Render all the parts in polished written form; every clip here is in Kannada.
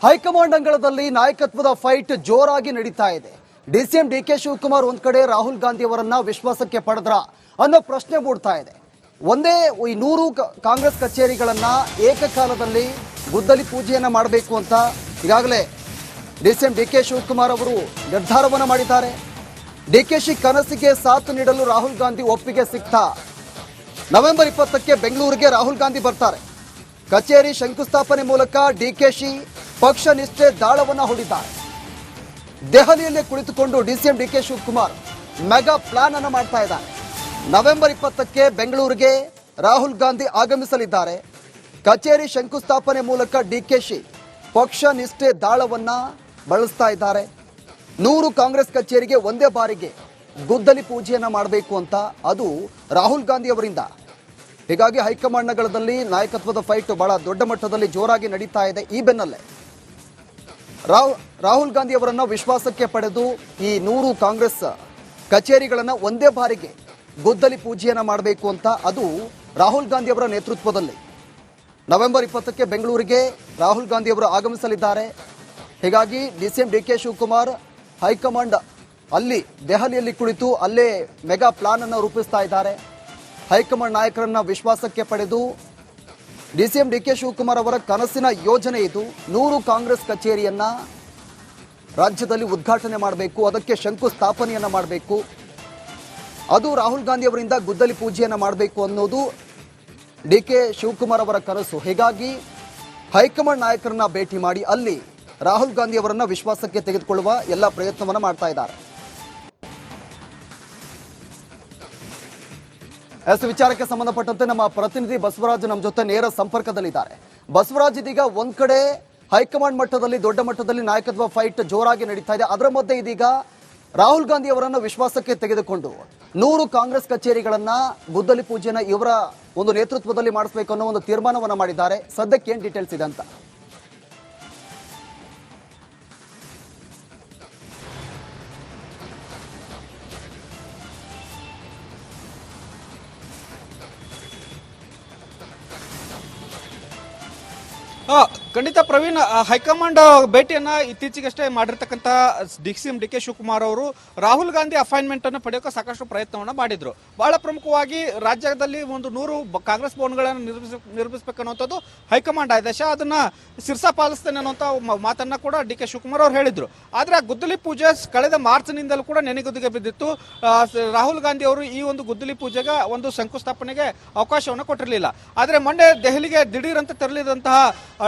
ಹೈಕಮಾಂಡ್ ಅಂಗಳದಲ್ಲಿ ನಾಯಕತ್ವದ ಫೈಟ್ ಜೋರಾಗಿ ನಡೀತಾ ಇದೆ. ಡಿಸಿಎಂ ಡಿಕೆ ಶಿವಕುಮಾರ್ ಒಂದ್ ಕಡೆ ರಾಹುಲ್ ಗಾಂಧಿ ಅವರನ್ನ ವಿಶ್ವಾಸಕ್ಕೆ ಪಡೆದ್ರ ಅನ್ನೋ ಪ್ರಶ್ನೆ ಮೂಡ್ತಾ ಇದೆ. ಒಂದೇ ಈ 100 ಕಾಂಗ್ರೆಸ್ ಕಚೇರಿಗಳನ್ನ ಏಕಕಾಲದಲ್ಲಿ ಗುದ್ದಲಿ ಪೂಜೆಯನ್ನ ಮಾಡಬೇಕು ಅಂತ ಈಗಾಗಲೇ ಡಿಸಿಎಂ ಡಿಕೆ ಶಿವಕುಮಾರ್ ಅವರು ನಿರ್ಧಾರವನ್ನ ಮಾಡಿದ್ದಾರೆ. ಡಿಕೆಶಿ ಕನಸಿಗೆ ಸಾಥ್ ನೀಡಲು ರಾಹುಲ್ ಗಾಂಧಿ ಒಪ್ಪಿಗೆ ಸಿಗ್ತಾ ನವೆಂಬರ್ 20ಕ್ಕೆ ಬೆಂಗಳೂರಿಗೆ ರಾಹುಲ್ ಗಾಂಧಿ ಬರ್ತಾರೆ. ಕಚೇರಿ ಶಂಕುಸ್ಥಾಪನೆ ಮೂಲಕ ಡಿಕೆಶಿ ಪಕ್ಷ ನಿಷ್ಠೆ ದಾಳವನ್ನ ಹೂಡಿದ್ದಾರೆ. ದೆಹಲಿಯಲ್ಲೇ ಕುಳಿತುಕೊಂಡು DCM DK Shivakumar mega plan ಅನ್ನು ಮಾಡ್ತಾ ಇದ್ದಾರೆ. ನವೆಂಬರ್ 20ಕ್ಕೆ ಬೆಂಗಳೂರಿಗೆ ರಾಹುಲ್ ಗಾಂಧಿ ಆಗಮಿಸಲಿದ್ದಾರೆ. ಕಚೇರಿ ಶಂಕುಸ್ಥಾಪನೆ ಮೂಲಕ ಡಿಕೆಶಿ ಪಕ್ಷ ನಿಷ್ಠೆ ದಾಳವನ್ನ ಬಳಸ್ತಾ ಇದ್ದಾರೆ. 100 ಕಾಂಗ್ರೆಸ್ ಕಚೇರಿಗೆ ಒಂದೇ ಬಾರಿಗೆ ಗುದ್ದಲಿ ಪೂಜೆಯನ್ನ ಮಾಡಬೇಕು ಅಂತ, ಅದು ರಾಹುಲ್ ಗಾಂಧಿ ಅವರಿಂದ. ಹೀಗಾಗಿ ಹೈಕಮಾಂಡ್ಗಳಲ್ಲಿ ನಾಯಕತ್ವದ ಫೈಟ್ ಬಹಳ ದೊಡ್ಡ ಮಟ್ಟದಲ್ಲಿ ಜೋರಾಗಿ ನಡೀತಾ ಇದೆ. ಈ ಬೆನ್ನಲ್ಲೇ ರಾಹುಲ್ ಗಾಂಧಿ ಅವರನ್ನು ವಿಶ್ವಾಸಕ್ಕೆ ಪಡೆದು ಈ 100 ಕಾಂಗ್ರೆಸ್ ಕಚೇರಿಗಳನ್ನು ಒಂದೇ ಬಾರಿಗೆ ಗುದ್ದಲಿ ಪೂಜೆಯನ್ನ ಮಾಡಬೇಕು ಅಂತ, ಅದು ರಾಹುಲ್ ಗಾಂಧಿ ಅವರ ನೇತೃತ್ವದಲ್ಲಿ ನವೆಂಬರ್ 20ಕ್ಕೆ ಬೆಂಗಳೂರಿಗೆ ರಾಹುಲ್ ಗಾಂಧಿ ಅವರು ಆಗಮಿಸಲಿದ್ದಾರೆ. ಹೀಗಾಗಿ ಡಿಸಿಎಂ ಡಿಕೆ ಶಿವಕುಮಾರ್ ಹೈಕಮಾಂಡ್ ಅಲ್ಲಿ ದೆಹಲಿಯಲ್ಲಿ ಕುಳಿತು ಅಲ್ಲೇ ಮೆಗಾ ಪ್ಲಾನ್ ಅನ್ನು ರೂಪಿಸ್ತಾ ಇದ್ದಾರೆ. ಹೈಕಮಾಂಡ್ ನಾಯಕರನ್ನ ವಿಶ್ವಾಸಕ್ಕೆ ಪಡೆದು ಡಿಸಿಎಂ ಡಿಕೆ ಶಿವಕುಮಾರ್ ಅವರ ಕನಸಿನ ಯೋಜನೆ ಇದು. 100 ಕಾಂಗ್ರೆಸ್ ಕಚೇರಿಯನ್ನ ರಾಜ್ಯದಲ್ಲಿ ಉದ್ಘಾಟನೆ ಮಾಡಬೇಕು, ಅದಕ್ಕೆ ಶಂಕುಸ್ಥಾಪನೆಯನ್ನ ಮಾಡಬೇಕು, ಅದು ರಾಹುಲ್ ಗಾಂಧಿ ಅವರಿಂದ ಗುದ್ದಲಿ ಪೂಜೆಯನ್ನ ಮಾಡಬೇಕು ಅನ್ನೋದು ಡಿಕೆ ಶಿವಕುಮಾರ್ ಅವರ ಕನಸು. ಹೀಗಾಗಿ ಹೈಕಮಾಂಡ್ ನಾಯಕರನ್ನ ಭೇಟಿ ಮಾಡಿ ಅಲ್ಲಿ ರಾಹುಲ್ ಗಾಂಧಿ ಅವರನ್ನ ವಿಶ್ವಾಸಕ್ಕೆ ತೆಗೆದುಕೊಳ್ಳುವ ಎಲ್ಲ ಪ್ರಯತ್ನವನ್ನ ಮಾಡ್ತಾ ಇದ್ದಾರೆ. ವಿಚಾರಕ್ಕೆ ಸಂಬಂಧಪಟ್ಟಂತೆ ನಮ್ಮ ಪ್ರತಿನಿಧಿ ಬಸವರಾಜ್ ನಮ್ಮ ಜೊತೆ ನೇರ ಸಂಪರ್ಕದಲ್ಲಿದ್ದಾರೆ. ಬಸವರಾಜ್, ಇದೀಗ ಒಂದ್ ಕಡೆ ಹೈಕಮಾಂಡ್ ಮಟ್ಟದಲ್ಲಿ ದೊಡ್ಡ ಮಟ್ಟದಲ್ಲಿ ನಾಯಕತ್ವ ಫೈಟ್ ಜೋರಾಗಿ ನಡೀತಾ ಇದೆ. ಅದರ ಮಧ್ಯೆ ಇದೀಗ ರಾಹುಲ್ ಗಾಂಧಿ ಅವರನ್ನು ವಿಶ್ವಾಸಕ್ಕೆ ತೆಗೆದುಕೊಂಡು 100 ಕಾಂಗ್ರೆಸ್ ಕಚೇರಿಗಳನ್ನ ಗುದ್ದಲಿ ಪೂಜೆನ ಇವರ ಒಂದು ನೇತೃತ್ವದಲ್ಲಿ ಮಾಡಿಸಬೇಕು ಅನ್ನೋ ಒಂದು ತೀರ್ಮಾನವನ್ನ ಮಾಡಿದ್ದಾರೆ. ಸದ್ಯಕ್ಕೆ ಏನ್ ಡೀಟೇಲ್ಸ್ ಇದೆ ಅಂತ? ಖಂಡಿತ ಪ್ರವೀಣ್, ಹೈಕಮಾಂಡ್ ಭೇಟಿಯನ್ನ ಇತ್ತೀಚೆಗಷ್ಟೇ ಮಾಡಿರ್ತಕ್ಕಂಥ ಡಿಸಿಎಂ ಡಿಕೆ ಶಿವಕುಮಾರ್ ಅವರು ರಾಹುಲ್ ಗಾಂಧಿ ಅಪಾಯಿಂಟ್ಮೆಂಟ್ ಅನ್ನು ಪಡೆಯೋಕೆ ಸಾಕಷ್ಟು ಪ್ರಯತ್ನವನ್ನ ಮಾಡಿದ್ರು. ಬಹಳ ಪ್ರಮುಖವಾಗಿ ರಾಜ್ಯದಲ್ಲಿ ಒಂದು 100 ಕಾಂಗ್ರೆಸ್ ಭವನಗಳನ್ನು ನಿರ್ಮಿಸಬೇಕನ್ನುವಂಥದ್ದು ಹೈಕಮಾಂಡ್ ಆದೇಶ, ಅದನ್ನ ಸಿರ್ಸಾ ಪಾಲಿಸ್ತೇನೆ ಅನ್ನುವಂಥ ಮಾತನ್ನ ಕೂಡ ಡಿಕೆ ಶಿವಕುಮಾರ್ ಅವರು ಹೇಳಿದ್ರು. ಆದ್ರೆ ಆ ಗುದ್ದಲಿ ಪೂಜೆ ಕಳೆದ ಮಾರ್ಚ್ನಿಂದಲೂ ಕೂಡ ನೆನೆಗುದಿಗೆ ಬಿದ್ದಿತ್ತು. ರಾಹುಲ್ ಗಾಂಧಿ ಅವರು ಈ ಒಂದು ಗುದ್ದಲಿ ಪೂಜೆಗೆ ಒಂದು ಶಂಕುಸ್ಥಾಪನೆಗೆ ಅವಕಾಶವನ್ನು ಕೊಟ್ಟಿರಲಿಲ್ಲ. ಆದ್ರೆ ಮೊನ್ನೆ ದೆಹಲಿಗೆ ದಿಢೀರ್ ಅಂತ ತೆರಳಿದಂತಹ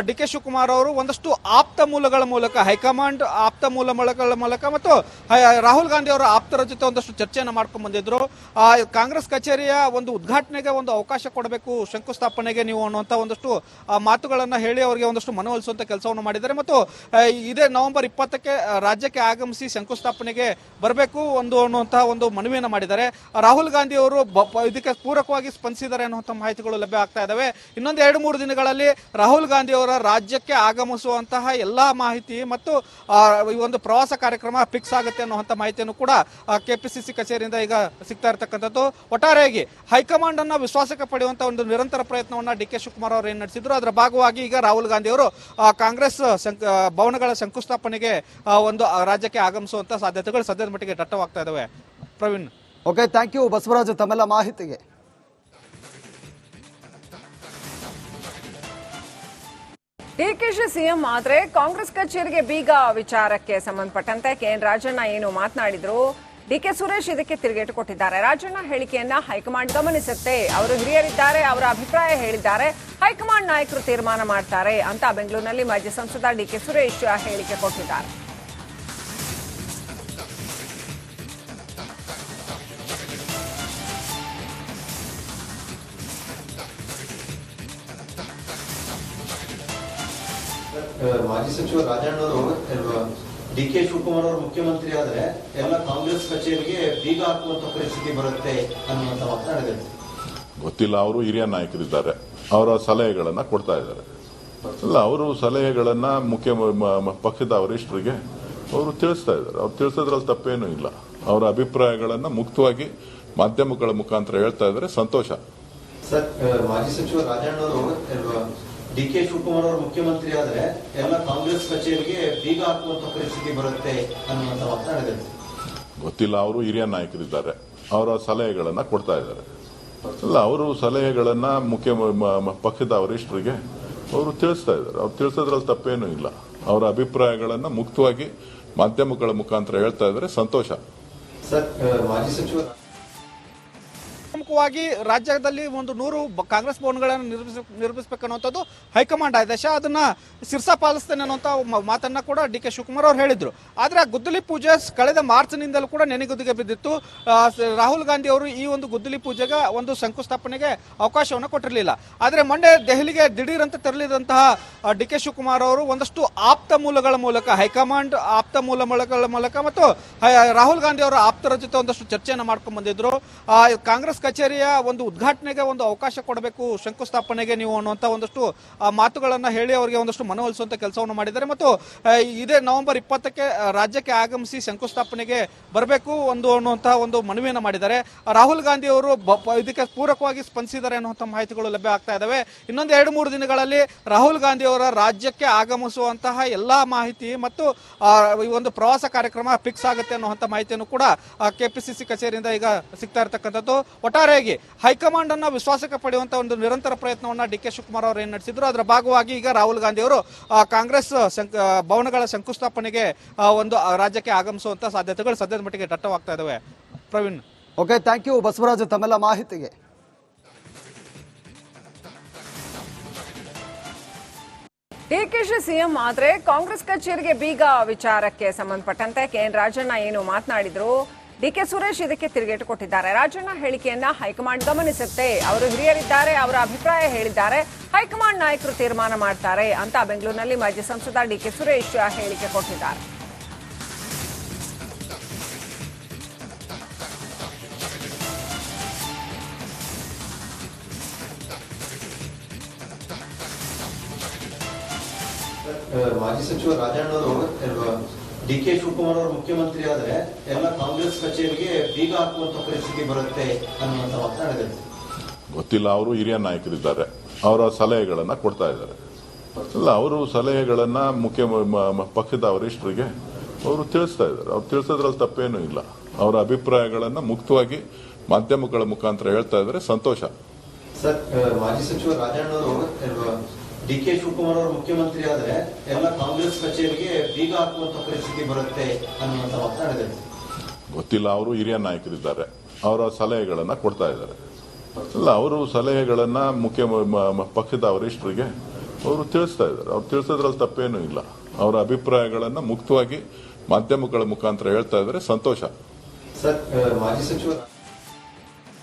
ಡಿಕೆ ಶಿವಕುಮಾರ್ ಅವರು ಒಂದಷ್ಟು ಆಪ್ತ ಮೂಲಗಳ ಮೂಲಕ, ಹೈಕಮಾಂಡ್ ಆಪ್ತ ಮೂಲಗಳ ಮೂಲಕ ಮತ್ತು ರಾಹುಲ್ ಗಾಂಧಿ ಅವರ ಆಪ್ತರ ಜೊತೆ ಒಂದಷ್ಟು ಚರ್ಚೆಯನ್ನು ಮಾಡ್ಕೊಂಡು ಬಂದಿದ್ರು. ಕಾಂಗ್ರೆಸ್ ಕಚೇರಿಯ ಒಂದು ಉದ್ಘಾಟನೆಗೆ ಒಂದು ಅವಕಾಶ ಕೊಡಬೇಕು, ಶಂಕುಸ್ಥಾಪನೆಗೆ ನೀವು ಅನ್ನುವಂಥ ಒಂದಷ್ಟು ಮಾತುಗಳನ್ನು ಹೇಳಿ ಅವರಿಗೆ ಒಂದಷ್ಟು ಮನವೊಲಿಸುವಂತ ಕೆಲಸವನ್ನು ಮಾಡಿದ್ದಾರೆ. ಮತ್ತು ಇದೇ ನವೆಂಬರ್ 20ಕ್ಕೆ ರಾಜ್ಯಕ್ಕೆ ಆಗಮಿಸಿ ಶಂಕುಸ್ಥಾಪನೆಗೆ ಬರಬೇಕು ಅನ್ನುವಂತಹ ಒಂದು ಮನವಿಯನ್ನು ಮಾಡಿದ್ದಾರೆ. ರಾಹುಲ್ ಗಾಂಧಿ ಅವರು ಇದಕ್ಕೆ ಪೂರಕವಾಗಿ ಸ್ಪಂದಿಸಿದ್ದಾರೆ ಅನ್ನುವಂಥ ಮಾಹಿತಿಗಳು ಲಭ್ಯ ಆಗ್ತಾ ಇದಾವೆ. ಇನ್ನೊಂದು 2-3 ದಿನಗಳಲ್ಲಿ ರಾಹುಲ್ ಗಾಂಧಿ ಅವರ ರಾಜ್ಯಕ್ಕೆ ಆಗಮಿಸುವಂತಹ ಎಲ್ಲಾ ಮಾಹಿತಿ ಮತ್ತು ಈ ಒಂದು ಪ್ರವಾಸ ಕಾರ್ಯಕ್ರಮ ಫಿಕ್ಸ್ ಆಗುತ್ತೆ ಅನ್ನುವಂಥ ಮಾಹಿತಿಯನ್ನು ಕೂಡ ಕೆಪಿಸಿಸಿ ಕಚೇರಿಯಿಂದ ಈಗ ಸಿಗ್ತಾ ಇರತಕ್ಕಂಥದ್ದು. ಒಟ್ಟಾರೆಯಾಗಿ ಹೈಕಮಾಂಡ್ ಅನ್ನ ವಿಶ್ವಾಸಕ್ಕೆ ಪಡೆಯುವಂತಹ ಒಂದು ನಿರಂತರ ಪ್ರಯತ್ನವನ್ನ ಡಿಕೆ ಶಿವಕುಮಾರ್ ಅವರು ಏನ್ ನಡೆಸಿದ್ರು, ಅದರ ಭಾಗವಾಗಿ ಈಗ ರಾಹುಲ್ ಗಾಂಧಿ ಅವರು ಕಾಂಗ್ರೆಸ್ ಭವನಗಳ ಶಂಕುಸ್ಥಾಪನೆಗೆ ಒಂದು ರಾಜ್ಯಕ್ಕೆ ಆಗಮಿಸುವಂತಹ ಸಾಧ್ಯತೆಗಳು ಸದ್ಯದ ಮಟ್ಟಿಗೆ ದಟ್ಟವಾಗ್ತಾ ಇದಾವೆ. Praveen, okay, thank you Basavaraj ತಮ್ಮೆಲ್ಲ ಮಾಹಿತಿಗೆ. ಡಿಕೆಶಿ ಸಿಎಂ ಆದ್ರೆ ಕಾಂಗ್ರೆಸ್ ಕಚೇರಿಗೆ ಬೀಗ ವಿಚಾರಕ್ಕೆ ಸಂಬಂಧಪಟ್ಟಂತೆ ಕೆಎನ್ ರಾಜಣ್ಣ ಏನು ಮಾತನಾಡಿದ್ರು, ಡಿಕೆ ಸುರೇಶ್ ಇದಕ್ಕೆ ತಿರುಗೇಟು ಕೊಟ್ಟಿದ್ದಾರೆ. ರಾಜಣ್ಣ ಹೇಳಿಕೆಯನ್ನ ಹೈಕಮಾಂಡ್ ಗಮನಿಸುತ್ತೆ, ಅವರು ಹಿರಿಯರಿದ್ದಾರೆ, ಅವರ ಅಭಿಪ್ರಾಯ ಹೇಳಿದ್ದಾರೆ, ಹೈಕಮಾಂಡ್ ನಾಯಕರು ತೀರ್ಮಾನ ಮಾಡ್ತಾರೆ ಅಂತ ಬೆಂಗಳೂರಿನಲ್ಲಿ ಮಾಜಿ ಸಂಸದ ಡಿಕೆ ಸುರೇಶ್ ಹೇಳಿಕೆ ಕೊಟ್ಟಿದ್ದಾರೆ. ಮಾಜಿ ಸಚಿವ ರಾಜಣ್ಣವರು ಡಿಕೆ ಶಿವಕುಮಾರ್ ಅವರು ಮುಖ್ಯಮಂತ್ರಿ ಆದ್ರೆ ಎಲ್ಲ ಕಾಂಗ್ರೆಸ್ ಕಚೇರಿಗೆ ಬೀಗ ಹಾಕುವಂತ ಪರಿಸ್ಥಿತಿ ಬರುತ್ತೆ ಅನ್ನುವಂತ ಮಾತನಾಡಿದರು. ಗೊತ್ತಿಲ್ಲ, ಅವರು ಹಿರಿಯ ನಾಯಕರಿದ್ದಾರೆ, ಅವರ ಸಲಹೆಗಳನ್ನ ಕೊಡ್ತಾ ಇದ್ದಾರೆ. ಅಲ್ಲ, ಅವರು ಸಲಹೆಗಳನ್ನ ಪಕ್ಷದ ವರಿಷ್ಠರಿಗೆ ಅವರು ತಿಳಿಸ್ತಾ ಇದ್ದಾರೆ. ಅವ್ರು ತಿಳಿಸೋದ್ರಲ್ಲಿ ತಪ್ಪೇನೂ ಇಲ್ಲ. ಅವರ ಅಭಿಪ್ರಾಯಗಳನ್ನ ಮುಕ್ತವಾಗಿ ಮಾಧ್ಯಮಗಳ ಮುಖಾಂತರ ಹೇಳ್ತಾ ಇದ್ದಾರೆ. ಸಂತೋಷ. ಸರ್, ಮಾಜಿ ಸಚಿವ ರಾಜಣ್ಣವರು ಡಿ ಕೆ ಶಿವಕುಮಾರ್ ಅವರು ಮುಖ್ಯಮಂತ್ರಿ ಆದ್ರೆ ಎಲ್ಲ ಕಾಂಗ್ರೆಸ್ ಕಚೇರಿಗೆ ಬೀಗ ಹಾಕುವಂತ ಪರಿಸ್ಥಿತಿ ಬರುತ್ತೆ ಅನ್ನುವಂತ ಮಾತನಾಡಿದ್ದಾರೆ. ಗೊತ್ತಿಲ್ಲ, ಅವರು ಹಿರಿಯ ನಾಯಕರಿದ್ದಾರೆ, ಅವರ ಸಲಹೆಗಳನ್ನ ಕೊಡ್ತಾ ಇದ್ದಾರೆ. ಅಲ್ಲ, ಅವರು ಸಲಹೆಗಳನ್ನ ಪಕ್ಷದ ವರಿಷ್ಠರಿಗೆ ಅವರು ತಿಳಿಸ್ತಾ ಇದ್ದಾರೆ. ಅವ್ರು ತಿಳಿಸೋದ್ರಲ್ಲಿ ತಪ್ಪೇನೂ ಇಲ್ಲ. ಅವರ ಅಭಿಪ್ರಾಯಗಳನ್ನ ಮುಕ್ತವಾಗಿ ಮಾಧ್ಯಮಗಳ ಮುಖಾಂತರ ಹೇಳ್ತಾ ಇದ್ದಾರೆ, ಸಂತೋಷ. ಸರ್, ಮಾಜಿ ಸಚಿವ ಪ್ರಮುಖವಾಗಿ ರಾಜ್ಯದಲ್ಲಿ ಒಂದು 100 ಕಾಂಗ್ರೆಸ್ ಭವನಗಳನ್ನು ನಿರ್ಮಿಸಬೇಕನ್ನುವಂಥದ್ದು ಹೈಕಮಾಂಡ್ ಆದೇಶ. ಅದನ್ನ ಶಿರ್ಸಾ ಪಾಲಿಸ್ತೇನೆ ಅನ್ನುವಂಥ ಮಾತನ್ನ ಕೂಡ ಡಿ ಕೆ ಶಿವಕುಮಾರ್ ಅವರು ಹೇಳಿದ್ರು. ಆದರೆ ಆ ಗುದ್ದಲಿ ಪೂಜೆ ಕಳೆದ ಮಾರ್ಚ್ನಿಂದಲೂ ಕೂಡ ನೆನೆಗುದಿಗೆ ಬಿದ್ದಿತ್ತು. ರಾಹುಲ್ ಗಾಂಧಿ ಅವರು ಈ ಒಂದು ಗುದ್ದಲಿ ಪೂಜೆಗೆ ಒಂದು ಶಂಕುಸ್ಥಾಪನೆಗೆ ಅವಕಾಶವನ್ನು ಕೊಟ್ಟಿರಲಿಲ್ಲ. ಆದರೆ ಮೊನ್ನೆ ದೆಹಲಿಗೆ ದಿಢೀರಂತ ತೆರಳಿದಂತಹ ಡಿ ಕೆ ಶಿವಕುಮಾರ್ ಅವರು ಒಂದಷ್ಟು ಆಪ್ತ ಮೂಲಗಳ ಮೂಲಕ, ಹೈಕಮಾಂಡ್ ಆಪ್ತ ಮೂಲಗಳ ಮೂಲಕ ಮತ್ತು ರಾಹುಲ್ ಗಾಂಧಿ ಅವರ ಆಪ್ತರ ಜೊತೆ ಒಂದಷ್ಟು ಚರ್ಚೆಯನ್ನು ಮಾಡ್ಕೊಂಡು ಬಂದಿದ್ರು. ಕಾಂಗ್ರೆಸ್ ಕಚೇರಿಯ ಒಂದು ಉದ್ಘಾಟನೆಗೆ ಒಂದು ಅವಕಾಶ ಕೊಡಬೇಕು, ಶಂಕುಸ್ಥಾಪನೆಗೆ ನೀವು ಅನ್ನುವಂಥ ಒಂದಷ್ಟು ಮಾತುಗಳನ್ನು ಹೇಳಿ ಅವರಿಗೆ ಒಂದಷ್ಟು ಮನವೊಲಿಸುವಂಥ ಕೆಲಸವನ್ನು ಮಾಡಿದ್ದಾರೆ. ಮತ್ತು ಇದೇ ನವೆಂಬರ್ 20ಕ್ಕೆ ರಾಜ್ಯಕ್ಕೆ ಆಗಮಿಸಿ ಶಂಕುಸ್ಥಾಪನೆಗೆ ಬರಬೇಕು ಅನ್ನುವಂತಹ ಒಂದು ಮನವಿಯನ್ನು ಮಾಡಿದ್ದಾರೆ. ರಾಹುಲ್ ಗಾಂಧಿ ಅವರು ಇದಕ್ಕೆ ಪೂರಕವಾಗಿ ಸ್ಪಂದಿಸಿದ್ದಾರೆ ಅನ್ನುವಂಥ ಮಾಹಿತಿಗಳು ಲಭ್ಯ ಆಗ್ತಾ ಇದ್ದಾವೆ. ಇನ್ನೊಂದು 2-3 ದಿನಗಳಲ್ಲಿ ರಾಹುಲ್ ಗಾಂಧಿ ಅವರ ರಾಜ್ಯಕ್ಕೆ ಆಗಮಿಸುವಂತಹ ಎಲ್ಲಾ ಮಾಹಿತಿ ಮತ್ತು ಈ ಒಂದು ಪ್ರವಾಸ ಕಾರ್ಯಕ್ರಮ ಫಿಕ್ಸ್ ಆಗುತ್ತೆ ಅನ್ನುವಂಥ ಮಾಹಿತಿಯನ್ನು ಕೂಡ ಕೆಪಿಸಿಸಿ ಕಚೇರಿಯಿಂದ ಈಗ ಸಿಗ್ತಾ ಇರತಕ್ಕಂಥದ್ದು. ಒಟ್ಟಾರೆಯಾಗಿ ಹೈಕಮಾಂಡ್ ಅನ್ನ ವಿಶ್ವಾಸಕ್ಕೆ ಪಡೆಯುವಂತಹ ಒಂದು ನಿರಂತರ ಪ್ರಯತ್ನವನ್ನ ಡಿ ಕೆ ಶಿವಕುಮಾರ್ ಅವರು ಏನ್ ನಡೆಸಿದ್ರು, ಅದರ ಭಾಗವಾಗಿ ಈಗ ರಾಹುಲ್ ಗಾಂಧಿ ಅವರು ಕಾಂಗ್ರೆಸ್ ಭವನಗಳ ಶಂಕುಸ್ಥಾಪನೆಗೆ ಒಂದು ರಾಜ್ಯಕ್ಕೆ ಆಗಮಿಸುವಂತಹ ಸಾಧ್ಯತೆಗಳು ಸದ್ಯದ ಮಟ್ಟಿಗೆ ದಟ್ಟವಾಗ್ತಾ ಇದಾವೆ. Praveen. Okay, thank you Basavaraj ತಮ್ಮೆಲ್ಲ ಮಾಹಿತಿಗೆ. ಡಿಕೆಶಿ ಸಿಎಂ ಆದ್ರೆ ಕಾಂಗ್ರೆಸ್ ಕಚೇರಿಗೆ ಬೀಗ ವಿಚಾರಕ್ಕೆ ಸಂಬಂಧಪಟ್ಟಂತೆ ಕೆಎನ್ ರಾಜಣ್ಣ ಏನು ಮಾತನಾಡಿದ್ರು, ಡಿಕೆ ಸುರೇಶ್ ಇದಕ್ಕೆ ತಿರುಗೇಟು ಕೊಟ್ಟಿದ್ದಾರೆ. ರಾಜಣ್ಣ ಹೇಳಿಕೆಯನ್ನ ಹೈಕಮಾಂಡ್ ಗಮನಿಸುತ್ತೆ, ಅವರು ಹಿರಿಯರಿದ್ದಾರೆ, ಅವರ ಅಭಿಪ್ರಾಯ ಹೇಳಿದ್ದಾರೆ, ಹೈಕಮಾಂಡ್ ನಾಯಕರು ತೀರ್ಮಾನ ಮಾಡ್ತಾರೆ ಅಂತ ಬೆಂಗಳೂರಿನಲ್ಲಿ ಮಾಜಿ ಸಂಸದ ಡಿಕೆ ಸುರೇಶ್ ಹೇಳಿಕೆ ಕೊಟ್ಟಿದ್ದಾರೆ. ಮಾಜಿ ಸಚಿವ ರಾಜಣ್ಣವರು ಡಿ ಕೆ ಶಿವಕುಮಾರ್ ಅವರು ಮುಖ್ಯಮಂತ್ರಿ ಆದ್ರೆ ಎಲ್ಲ ಕಾಂಗ್ರೆಸ್ ಕಚೇರಿಗೆ ಬೀಗ ಹಾಕುವಂತ ಪರಿಸ್ಥಿತಿ ಬರುತ್ತೆ ಅನ್ನುವಂತ ಮಾತನಾಡಿದ್ದಾರೆ. ಗೊತ್ತಿಲ್ಲ, ಅವರು ಹಿರಿಯ ನಾಯಕರಿದ್ದಾರೆ, ಅವರ ಸಲಹೆಗಳನ್ನ ಕೊಡ್ತಾ ಇದ್ದಾರೆ. ಅಲ್ಲ, ಅವರು ಸಲಹೆಗಳನ್ನ ಪಕ್ಷದ ವರಿಷ್ಠರಿಗೆ ಅವರು ತಿಳಿಸ್ತಾ ಇದ್ದಾರೆ. ಅವ್ರು ತಿಳಿಸೋದ್ರಲ್ಲಿ ತಪ್ಪೇನೂ ಇಲ್ಲ. ಅವರ ಅಭಿಪ್ರಾಯಗಳನ್ನ ಮುಕ್ತವಾಗಿ ಮಾಧ್ಯಮಗಳ ಮುಖಾಂತರ ಹೇಳ್ತಾ ಇದ್ದಾರೆ, ಸಂತೋಷ. ಸರ್, ಮಾಜಿ ಸಚಿವ ರಾಜಣ್ಣವರು ಡಿ ಕೆ ಶಿವಕುಮಾರ್ ಅವರು ಮುಖ್ಯಮಂತ್ರಿ ಆದ್ರೆ ಎಲ್ಲ ಕಾಂಗ್ರೆಸ್ ಕಚೇರಿಗೆ ಬೀಗ ಹಾಕುವಂತ ಪರಿಸ್ಥಿತಿ ಬರುತ್ತೆ ಅನ್ನುವಂತ ಮಾತನಾಡಿದ್ದಾರೆ. ಗೊತ್ತಿಲ್ಲ, ಅವರು ಹಿರಿಯ ನಾಯಕರಿದ್ದಾರೆ, ಅವರ ಸಲಹೆಗಳನ್ನ ಕೊಡ್ತಾ ಇದ್ದಾರೆ. ಅಲ್ಲ, ಅವರು ಸಲಹೆಗಳನ್ನ ಪಕ್ಷದ ವರಿಷ್ಠರಿಗೆ ಅವರು ತಿಳಿಸ್ತಾ ಇದ್ದಾರೆ. ಅವ್ರು ತಿಳಿಸೋದ್ರಲ್ಲಿ ತಪ್ಪೇನೂ ಇಲ್ಲ. ಅವರ ಅಭಿಪ್ರಾಯಗಳನ್ನ ಮುಕ್ತವಾಗಿ ಮಾಧ್ಯಮಗಳ ಮುಖಾಂತರ ಹೇಳ್ತಾ ಇದ್ದಾರೆ, ಸಂತೋಷ. ಸರ್, ಮಾಜಿ ಸಚಿವ